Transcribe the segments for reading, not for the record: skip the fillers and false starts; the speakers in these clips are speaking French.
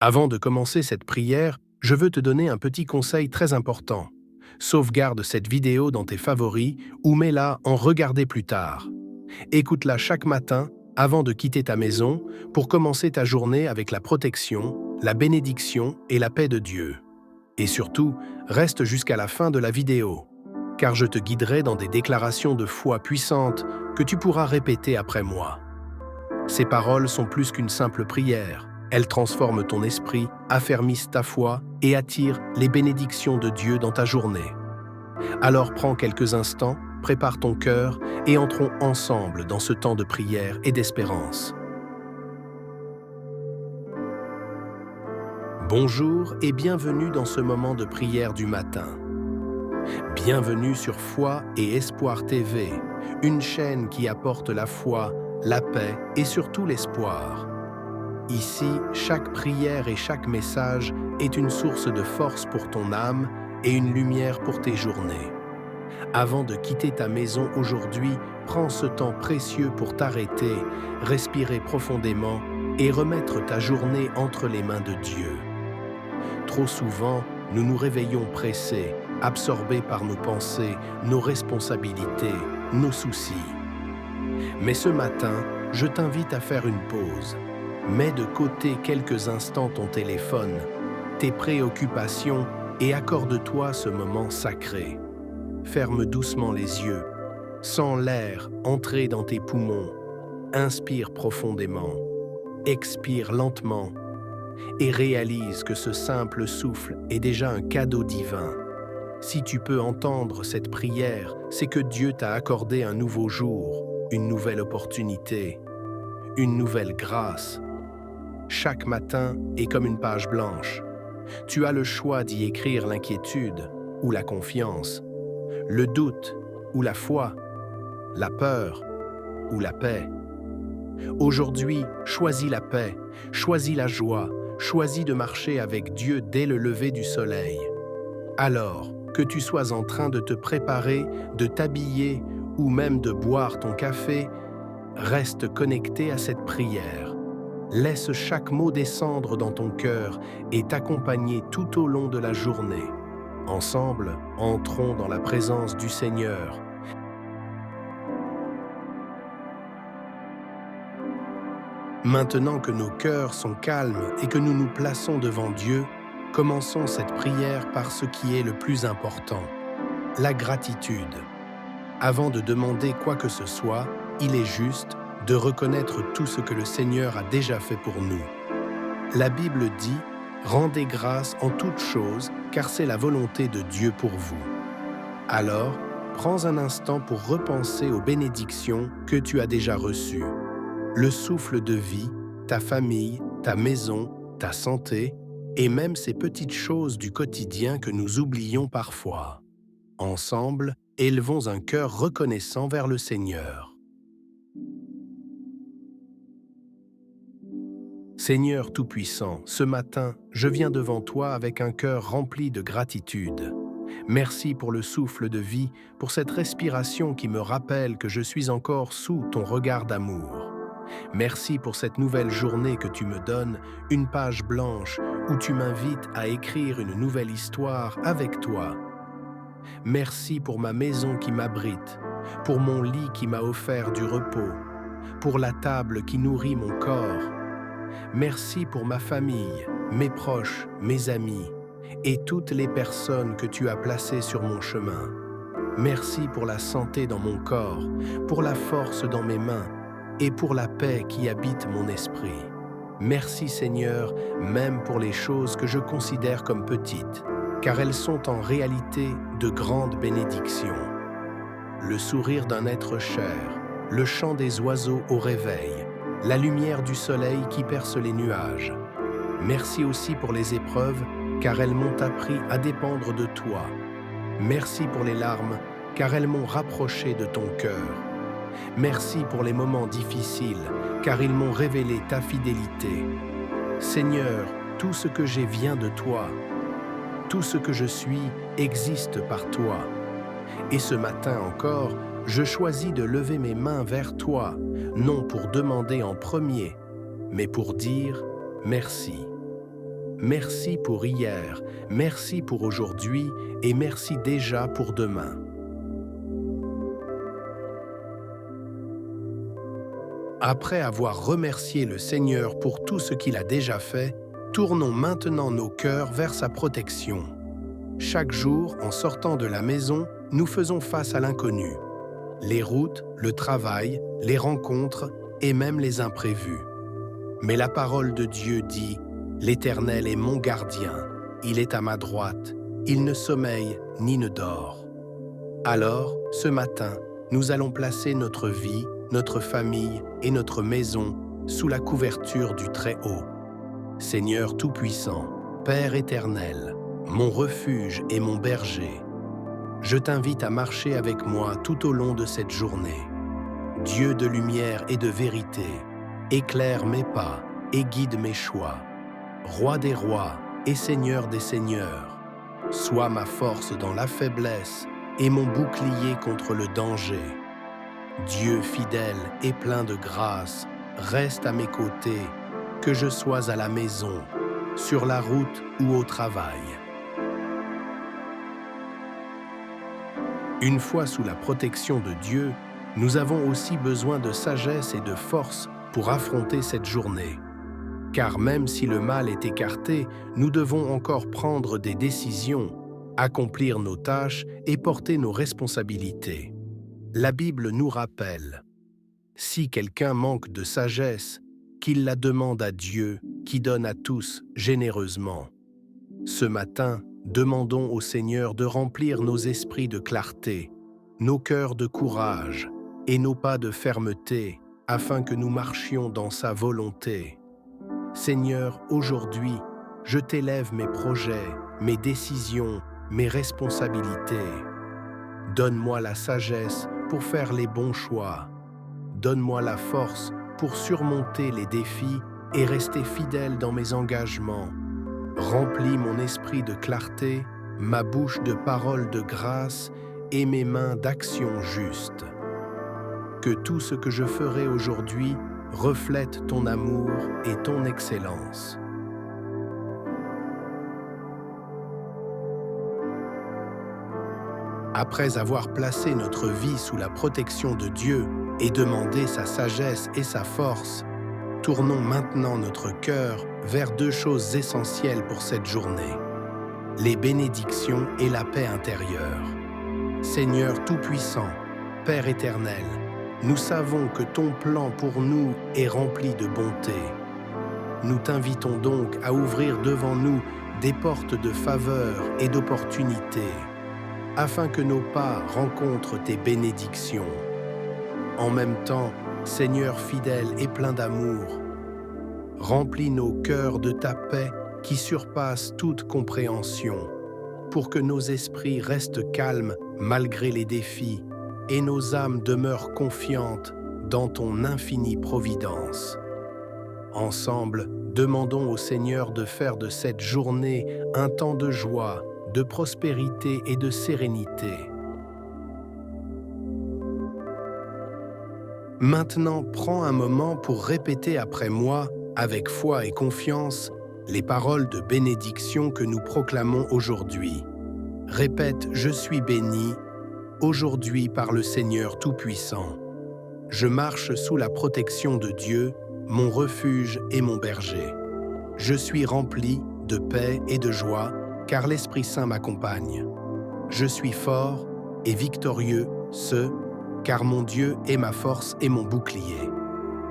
Avant de commencer cette prière, je veux te donner un petit conseil très important. Sauvegarde cette vidéo dans tes favoris ou mets-la en regarder plus tard. Écoute-la chaque matin avant de quitter ta maison pour commencer ta journée avec la protection, la bénédiction et la paix de Dieu. Et surtout, reste jusqu'à la fin de la vidéo, car je te guiderai dans des déclarations de foi puissantes que tu pourras répéter après moi. Ces paroles sont plus qu'une simple prière. Elles transforment ton esprit, affermissent ta foi et attirent les bénédictions de Dieu dans ta journée. Alors prends quelques instants, prépare ton cœur et entrons ensemble dans ce temps de prière et d'espérance. Bonjour et bienvenue dans ce moment de prière du matin. Bienvenue sur Foi et Espoir TV, une chaîne qui apporte la foi, la paix et surtout l'espoir. Ici, chaque prière et chaque message est une source de force pour ton âme et une lumière pour tes journées. Avant de quitter ta maison aujourd'hui, prends ce temps précieux pour t'arrêter, respirer profondément et remettre ta journée entre les mains de Dieu. Trop souvent, nous nous réveillons pressés, absorbés par nos pensées, nos responsabilités, nos soucis. Mais ce matin, je t'invite à faire une pause. Mets de côté quelques instants ton téléphone, tes préoccupations et accorde-toi ce moment sacré. Ferme doucement les yeux, sens l'air entrer dans tes poumons, inspire profondément, expire lentement et réalise que ce simple souffle est déjà un cadeau divin. Si tu peux entendre cette prière, c'est que Dieu t'a accordé un nouveau jour, une nouvelle opportunité, une nouvelle grâce. Chaque matin est comme une page blanche. Tu as le choix d'y écrire l'inquiétude ou la confiance, le doute ou la foi, la peur ou la paix. Aujourd'hui, choisis la paix, choisis la joie, choisis de marcher avec Dieu dès le lever du soleil. Alors, que tu sois en train de te préparer, de t'habiller ou même de boire ton café, reste connecté à cette prière. Laisse chaque mot descendre dans ton cœur et t'accompagner tout au long de la journée. Ensemble, entrons dans la présence du Seigneur. Maintenant que nos cœurs sont calmes et que nous nous plaçons devant Dieu, commençons cette prière par ce qui est le plus important, la gratitude. Avant de demander quoi que ce soit, il est juste de reconnaître tout ce que le Seigneur a déjà fait pour nous. La Bible dit « Rendez grâce en toutes choses, car c'est la volonté de Dieu pour vous. » Alors, prends un instant pour repenser aux bénédictions que tu as déjà reçues. Le souffle de vie, ta famille, ta maison, ta santé, et même ces petites choses du quotidien que nous oublions parfois. Ensemble, élevons un cœur reconnaissant vers le Seigneur. Seigneur Tout-Puissant, ce matin, je viens devant toi avec un cœur rempli de gratitude. Merci pour le souffle de vie, pour cette respiration qui me rappelle que je suis encore sous ton regard d'amour. Merci pour cette nouvelle journée que tu me donnes, une page blanche où tu m'invites à écrire une nouvelle histoire avec toi. Merci pour ma maison qui m'abrite, pour mon lit qui m'a offert du repos, pour la table qui nourrit mon corps. Merci pour ma famille, mes proches, mes amis et toutes les personnes que tu as placées sur mon chemin. Merci pour la santé dans mon corps, pour la force dans mes mains et pour la paix qui habite mon esprit. Merci Seigneur, même pour les choses que je considère comme petites, car elles sont en réalité de grandes bénédictions. Le sourire d'un être cher, le chant des oiseaux au réveil, la lumière du soleil qui perce les nuages. Merci aussi pour les épreuves, car elles m'ont appris à dépendre de toi. Merci pour les larmes, car elles m'ont rapproché de ton cœur. Merci pour les moments difficiles, car ils m'ont révélé ta fidélité. Seigneur, tout ce que j'ai vient de toi. Tout ce que je suis existe par toi. Et ce matin encore, je choisis de lever mes mains vers toi, non pour demander en premier, mais pour dire merci. merci pour hier, merci pour aujourd'hui et merci déjà pour demain. Après avoir remercié le Seigneur pour tout ce qu'il a déjà fait, tournons maintenant nos cœurs vers sa protection. Chaque jour, en sortant de la maison, nous faisons face à l'inconnu. Les routes, le travail, les rencontres et même les imprévus. Mais la parole de Dieu dit « L'Éternel est mon gardien, il est à ma droite, il ne sommeille ni ne dort ». Alors, ce matin, nous allons placer notre vie, notre famille et notre maison sous la couverture du Très-Haut. Seigneur Tout-Puissant, Père éternel, mon refuge et mon berger, je t'invite à marcher avec moi tout au long de cette journée. Dieu de lumière et de vérité, éclaire mes pas et guide mes choix. Roi des rois et Seigneur des seigneurs, sois ma force dans la faiblesse et mon bouclier contre le danger. Dieu fidèle et plein de grâce, reste à mes côtés, que je sois à la maison, sur la route ou au travail. Une fois sous la protection de Dieu, nous avons aussi besoin de sagesse et de force pour affronter cette journée. Car même si le mal est écarté, nous devons encore prendre des décisions, accomplir nos tâches et porter nos responsabilités. La Bible nous rappelle « Si quelqu'un manque de sagesse, qu'il la demande à Dieu, qui donne à tous généreusement. » Ce matin, demandons au Seigneur de remplir nos esprits de clarté, nos cœurs de courage et nos pas de fermeté, afin que nous marchions dans sa volonté. Seigneur, aujourd'hui, je t'élève mes projets, mes décisions, mes responsabilités. Donne-moi la sagesse pour faire les bons choix. Donne-moi la force pour surmonter les défis et rester fidèle dans mes engagements. Remplis mon esprit de clarté, ma bouche de paroles de grâce et mes mains d'actions justes. Que tout ce que je ferai aujourd'hui reflète ton amour et ton excellence. Après avoir placé notre vie sous la protection de Dieu et demandé sa sagesse et sa force, tournons maintenant notre cœur vers deux choses essentielles pour cette journée: les bénédictions et la paix intérieure. Seigneur Tout-Puissant, Père éternel, nous savons que ton plan pour nous est rempli de bonté. Nous t'invitons donc à ouvrir devant nous des portes de faveur et d'opportunité, afin que nos pas rencontrent tes bénédictions. En même temps, Seigneur fidèle et plein d'amour, remplis nos cœurs de ta paix qui surpasse toute compréhension, pour que nos esprits restent calmes malgré les défis et nos âmes demeurent confiantes dans ton infinie providence. Ensemble, demandons au Seigneur de faire de cette journée un temps de joie, de prospérité et de sérénité. Maintenant, prends un moment pour répéter après moi, avec foi et confiance, les paroles de bénédiction que nous proclamons aujourd'hui. Répète « Je suis béni » aujourd'hui par le Seigneur Tout-Puissant. Je marche sous la protection de Dieu, mon refuge et mon berger. Je suis rempli de paix et de joie, car l'Esprit Saint m'accompagne. Je suis fort et victorieux, car mon Dieu est ma force et mon bouclier.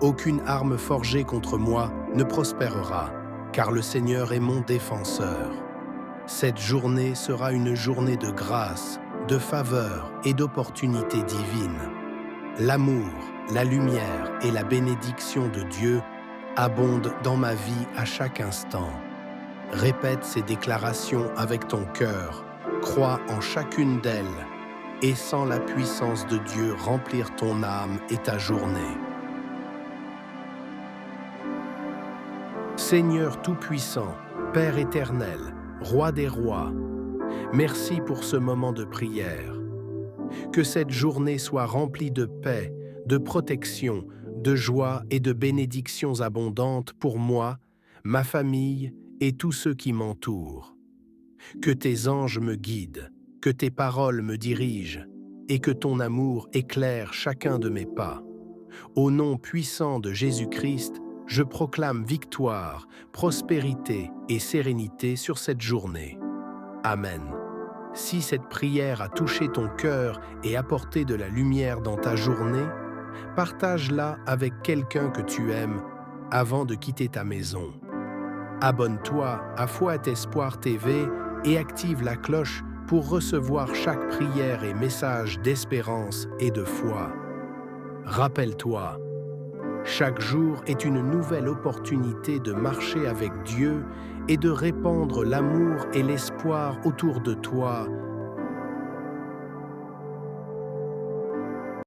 Aucune arme forgée contre moi ne prospérera, car le Seigneur est mon défenseur. Cette journée sera une journée de grâce, de faveur et d'opportunités divines. L'amour, la lumière et la bénédiction de Dieu abondent dans ma vie à chaque instant. Répète ces déclarations avec ton cœur, crois en chacune d'elles et sens la puissance de Dieu remplir ton âme et ta journée. Seigneur Tout-Puissant, Père éternel, Roi des rois, merci pour ce moment de prière. Que cette journée soit remplie de paix, de protection, de joie et de bénédictions abondantes pour moi, ma famille et tous ceux qui m'entourent. Que tes anges me guident, que tes paroles me dirigent, et que ton amour éclaire chacun de mes pas. Au nom puissant de Jésus-Christ, je proclame victoire, prospérité et sérénité sur cette journée. Amen. Si cette prière a touché ton cœur et apporté de la lumière dans ta journée, partage-la avec quelqu'un que tu aimes avant de quitter ta maison. Abonne-toi à Foi et Espoir TV et active la cloche pour recevoir chaque prière et message d'espérance et de foi. Rappelle-toi, chaque jour est une nouvelle opportunité de marcher avec Dieu et de répandre l'amour et l'espoir autour de toi